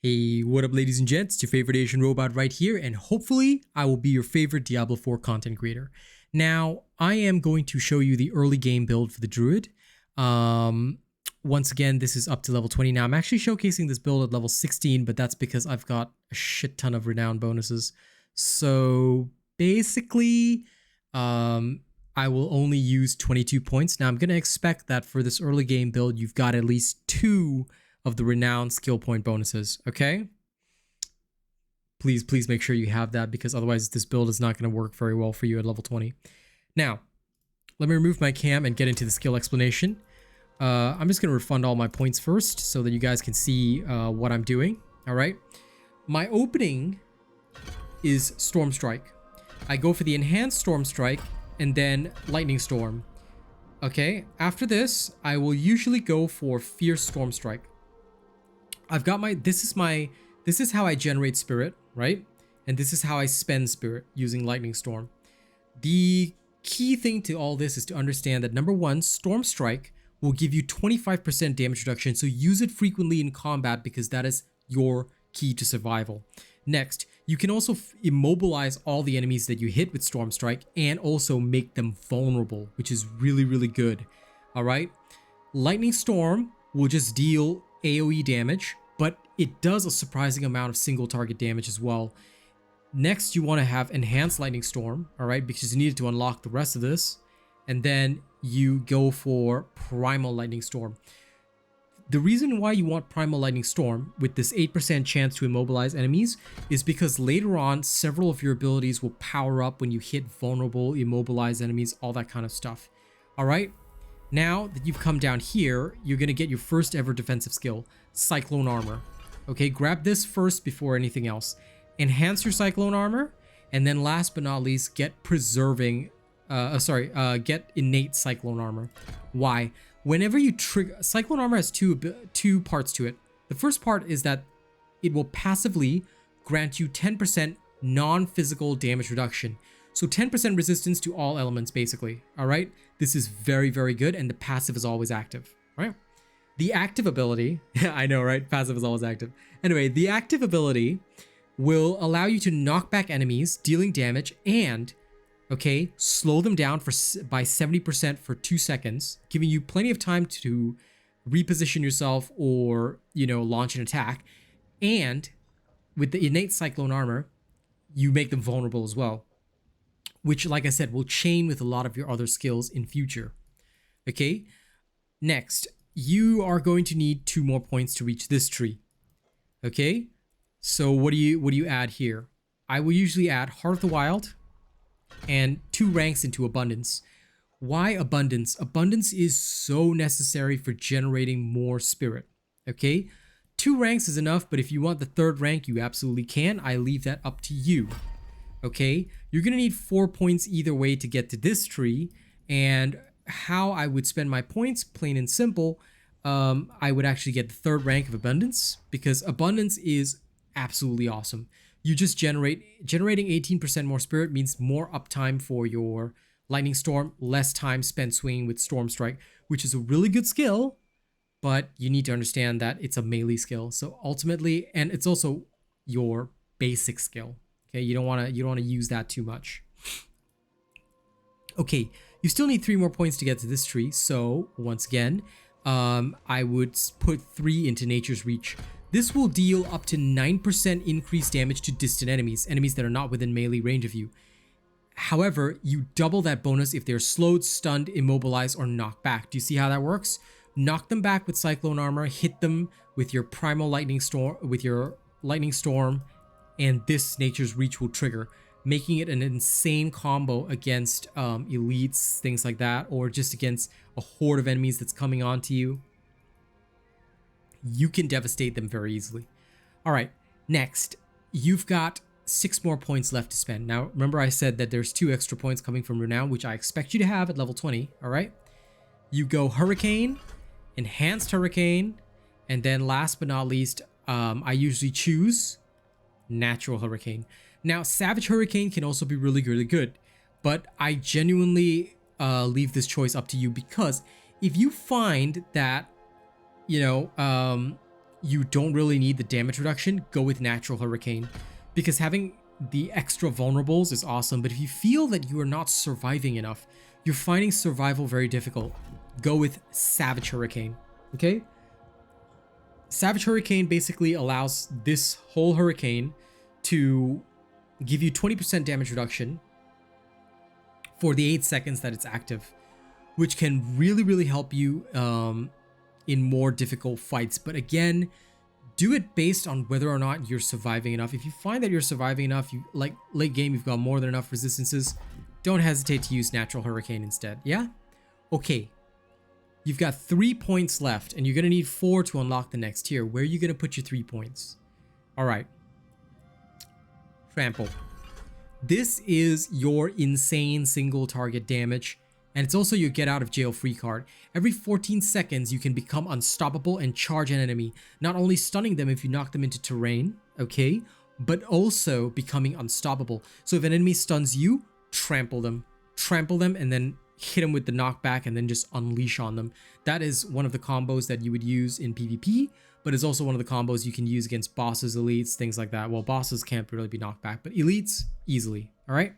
Hey, what up ladies and gents, it's your favorite Asian robot right here, and hopefully I will be your favorite Diablo 4 content creator. Now, I am going to show you the early game build for the Druid. Once again, this is up to level 20. Now, I'm actually showcasing this build at level 16, but that's because I've got a shit ton of renown bonuses. So basically, I will only use 22 points. Now, I'm going to expect that for this early game build, you've got at least 2 of the renowned skill point bonuses, okay? Please make sure you have that, because otherwise this build is not going to work very well for you at level 20. Now, let me remove my cam and get into the skill explanation. I'm just going to refund all my points first so that you guys can see what I'm doing, all right? My opening is Storm Strike. I go for the enhanced Storm Strike and then Lightning Storm. Okay, after this, I will usually go for Fierce Storm Strike. I've got my, this is how I generate spirit, right? And this is how I spend spirit using Lightning Storm. The key thing to all this is to understand that number one, Storm Strike will give you 25% damage reduction. So use it frequently in combat because that is your key to survival. Next, you can also immobilize all the enemies that you hit with Storm Strike and also make them vulnerable, which is really, really good. All right. Lightning Storm will just deal AoE damage, but it does a surprising amount of single target damage as well. Next, you want to have Enhanced Lightning Storm, all right, because you need to unlock the rest of this. And then you go for Primal Lightning Storm. The reason why you want Primal Lightning Storm with this 8% chance to immobilize enemies is because later on, several of your abilities will power up when you hit vulnerable, immobilize enemies, all that kind of stuff. All right. Now that you've come down here, you're going to get your first ever defensive skill, Cyclone Armor. Okay, grab this first before anything else. Enhance your Cyclone Armor, and then last but not least, get get Innate Cyclone Armor. Why? Whenever you trigger, Cyclone Armor has two parts to it. The first part is that it will passively grant you 10% non-physical damage reduction. So 10% resistance to all elements, basically. All right. This is very, very good. And the passive is always active, right? The active ability, I know, right? Passive is always active. Anyway, the active ability will allow you to knock back enemies, dealing damage, and, okay, slow them down by 70% for 2 seconds, giving you plenty of time to reposition yourself or, you know, launch an attack. And with the innate Cyclone Armor, you make them vulnerable as well, which, like I said, will chain with a lot of your other skills in future. Okay, next, you are going to need 2 more points to reach this tree. Okay, so what do you add here? I will usually add Heart of the Wild and 2 ranks into Abundance. Why Abundance? Abundance is so necessary for generating more spirit. Okay, 2 ranks is enough, but if you want the 3rd rank, you absolutely can. I leave that up to you. Okay, you're gonna need 4 points either way to get to this tree. And how I would spend my points, plain and simple, I would actually get the 3rd rank of Abundance, because Abundance is absolutely awesome. You just generating 18% more spirit means more uptime for your Lightning Storm, less time spent swinging with Storm Strike, which is a really good skill, but you need to understand that it's a melee skill. So ultimately, and it's also your basic skill. Okay, you don't want to use that too much. Okay, you still need 3 more points to get to this tree. So once again, I would put 3 into Nature's Reach. This will deal up to 9% increased damage to distant enemies that are not within melee range of you. However, you double that bonus if they're slowed, stunned, immobilized, or knocked back. Do you see how that works? Knock them back with Cyclone Armor, hit them with your Primal Lightning Storm, and this Nature's Reach will trigger, making it an insane combo against elites, things like that, or just against a horde of enemies that's coming onto you. You can devastate them very easily. All right, next, you've got 6 more points left to spend. Now, remember I said that there's 2 extra points coming from Renown, which I expect you to have at level 20, all right? You go Hurricane, Enhanced Hurricane, and then last but not least, I usually choose Natural Hurricane. Now, Savage Hurricane can also be really, really good, but I genuinely leave this choice up to you, because if you find that, you know, you don't really need the damage reduction, go with Natural Hurricane, because having the extra vulnerables is awesome. But if you feel that you are not surviving enough, you're finding survival very difficult, go with Savage Hurricane. Okay, Savage Hurricane basically allows this whole hurricane to give you 20% damage reduction for the 8 seconds that it's active, which can really help you in more difficult fights. But again, do it based on whether or not you're surviving enough. If you find that you're surviving enough, you like late game, you've got more than enough resistances, don't hesitate to use Natural Hurricane instead. Yeah? Okay. You've got 3 points left, and you're going to need 4 to unlock the next tier. Where are you going to put your 3 points? All right. Trample. This is your insane single target damage, and it's also your get out of jail free card. Every 14 seconds, you can become unstoppable and charge an enemy, not only stunning them if you knock them into terrain, okay, but also becoming unstoppable. So if an enemy stuns you, trample them, and then hit them with the knockback and then just unleash on them. That is one of the combos that you would use in PvP, but it's also one of the combos you can use against bosses, elites, things like that. Well, bosses can't really be knocked back, but elites, easily, all right?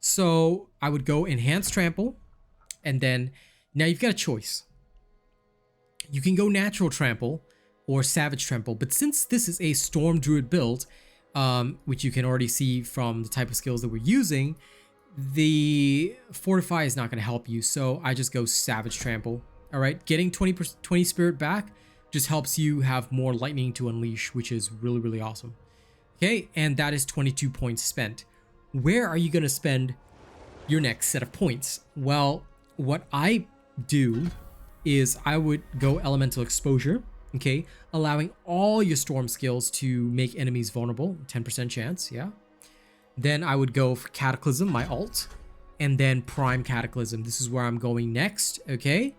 So I would go Enhanced Trample, and then now you've got a choice. You can go Natural Trample or Savage Trample, but since this is a Storm Druid build, which you can already see from the type of skills that we're using, the Fortify is not going to help you, so I just go Savage Trample. All right, getting 20 spirit back just helps you have more lightning to unleash, which is really awesome. Okay, and that is 22 points spent. Where are you going to spend your next set of points? Well, what I do is I would go Elemental Exposure, okay, allowing all your storm skills to make enemies vulnerable, 10% chance, yeah. Then I would go for Cataclysm, my ult, and then Prime Cataclysm. This is where I'm going next, okay?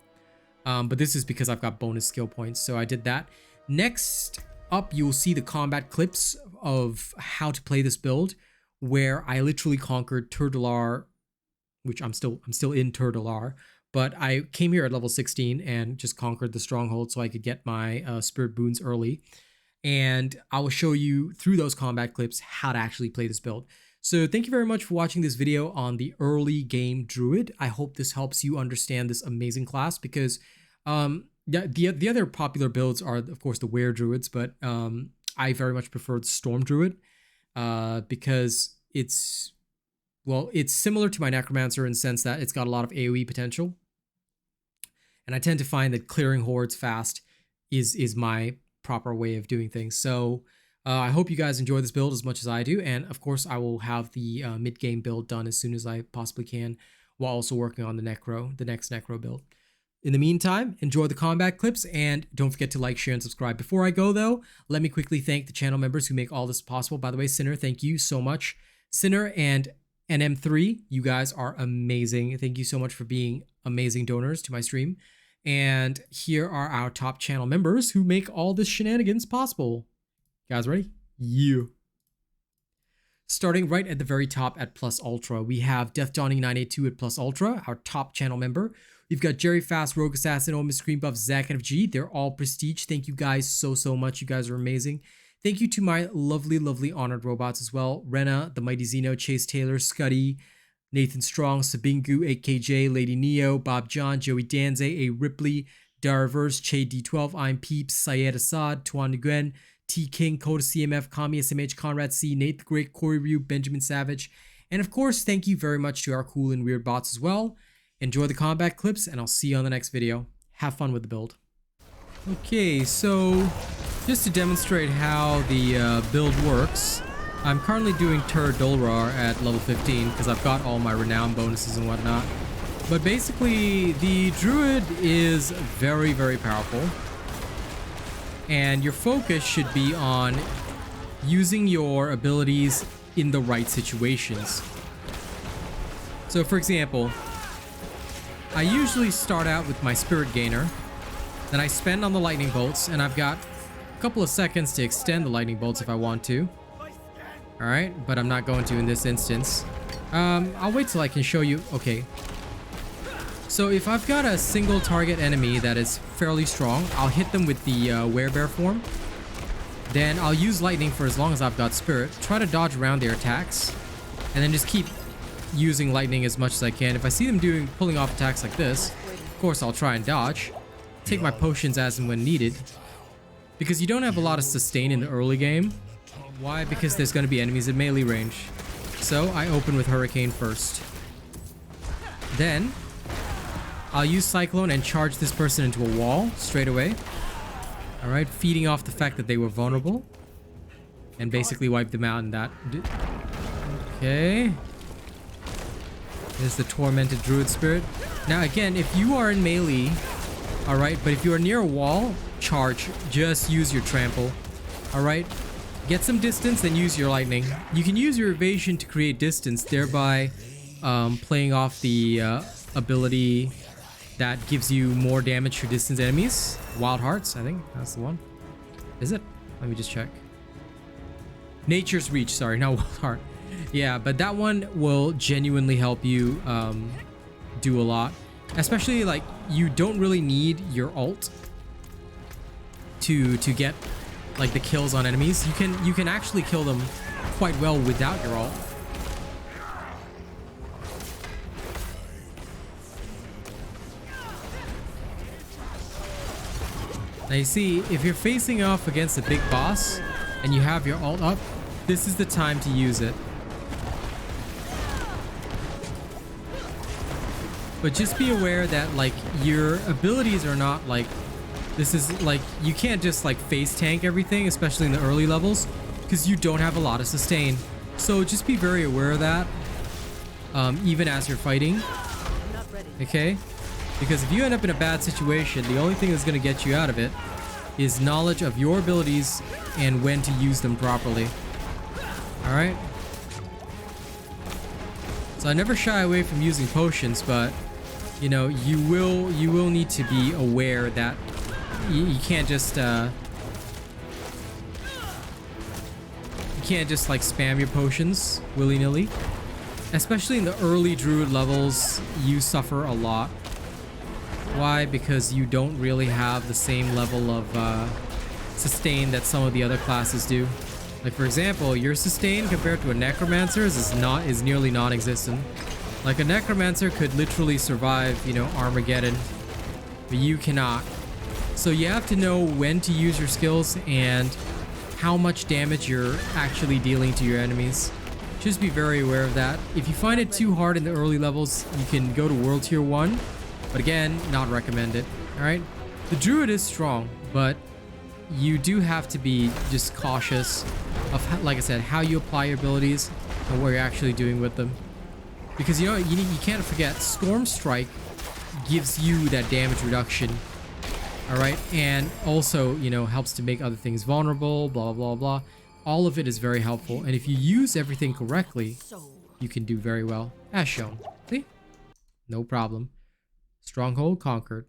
But this is because I've got bonus skill points, so I did that. Next up, you'll see the combat clips of how to play this build, where I literally conquered Turdalar, which I'm still in Turdalar, but I came here at level 16 and just conquered the stronghold so I could get my spirit boons early. And I will show you through those combat clips how to actually play this build. So thank you very much for watching this video on the early game Druid. I hope this helps you understand this amazing class, because the other popular builds are, of course, the Were Druids, but I very much prefer the Storm Druid because it's similar to my Necromancer in the sense that it's got a lot of AoE potential. And I tend to find that clearing hordes fast is my proper way of doing things. So I hope you guys enjoy this build as much as I do, and of course I will have the mid-game build done as soon as I possibly can, while also working on the next Necro build. In the meantime, enjoy the combat clips, and don't forget to like, share, and subscribe. Before I go though, let me quickly thank the channel members who make all this possible. By the way, Sinner, thank you so much. Sinner and NM3, you guys are amazing. Thank you so much for being amazing donors to my stream. And here are our top channel members who make all this shenanigans possible. Guys ready? Yeah. Starting right at the very top at Plus Ultra, we have Death Dawning 982 at Plus Ultra, our top channel member. We've got Jerry Fast, Rogue Assassin, Omis Screen Buff, Zach, and FG. They're all prestige. Thank you guys so much. You guys are amazing. Thank you to my lovely honored robots as well. Rena, the Mighty Zeno, Chase Taylor, Scuddy, Nathan Strong, Sabingu, AKJ, Lady Neo, Bob John, Joey Danze, A. Ripley, Daraverse, Che D12, I'm Peeps, Syed Assad, Tuan Nguyen, T King, Coda CMF, Kami SMH, Conrad C, Nate the Great, Corey Ryu, Benjamin Savage, and of course, thank you very much to our cool and weird bots as well. Enjoy the combat clips, and I'll see you on the next video. Have fun with the build. Okay, so just to demonstrate how the build works, I'm currently doing Tur Dolrar at level 15 because I've got all my renown bonuses and whatnot. But basically, the Druid is very powerful. And your focus should be on using your abilities in the right situations. So for example, I usually start out with my Spirit Gainer, then I spend on the Lightning Bolts, and I've got a couple of seconds to extend the Lightning Bolts if I want to. Alright, but I'm not going to in this instance. I'll wait till I can show you. Okay. So if I've got a single target enemy that is fairly strong, I'll hit them with the Werebear form. Then I'll use lightning for as long as I've got spirit. Try to dodge around their attacks. And then just keep using lightning as much as I can. If I see them pulling off attacks like this, of course I'll try and dodge. Take my potions as and when needed. Because you don't have a lot of sustain in the early game. Why? Because there's going to be enemies at melee range. So I open with Hurricane first. Then I'll use Cyclone and charge this person into a wall straight away. Alright, feeding off the fact that they were vulnerable. And basically wipe them out in that. Okay. There's the Tormented Druid Spirit. Now again, if you are in melee, alright, but if you are near a wall, charge. Just use your trample. Alright? Get some distance, then use your lightning. You can use your evasion to create distance, thereby playing off the ability that gives you more damage to distance enemies. Wild Hearts, I think that's the one. Is it? Let me just check. Nature's Reach, sorry, not Wild Heart. Yeah, but that one will genuinely help you do a lot. Especially, like, you don't really need your ult to get like the kills on enemies. You can actually kill them quite well without your ult. Now you see, if you're facing off against a big boss and you have your ult up, this is the time to use it. But just be aware that like your abilities are not like, this is like, you can't just like face tank everything, especially in the early levels, because you don't have a lot of sustain. So just be very aware of that, even as you're fighting. Okay? Because if you end up in a bad situation, the only thing that's going to get you out of it is knowledge of your abilities and when to use them properly. Alright? So I never shy away from using potions, but you know, you will need to be aware that you can't just like spam your potions willy-nilly. Especially in the early druid levels, you suffer a lot. Why? Because you don't really have the same level of sustain that some of the other classes do. Like for example, your sustain compared to a necromancer's is nearly non-existent. Like a necromancer could literally survive, you know, Armageddon, but you cannot. So you have to know when to use your skills and how much damage you're actually dealing to your enemies. Just be very aware of that. If you find it too hard in the early levels, you can go to World Tier 1. But again, not recommended. Alright? The Druid is strong, but you do have to be just cautious of, like I said, how you apply your abilities and what you're actually doing with them. Because you know, you can't forget, Storm Strike gives you that damage reduction. Alright? And also, you know, helps to make other things vulnerable, blah, blah, blah. All of it is very helpful. And if you use everything correctly, you can do very well. As shown. See? No problem. Stronghold conquered.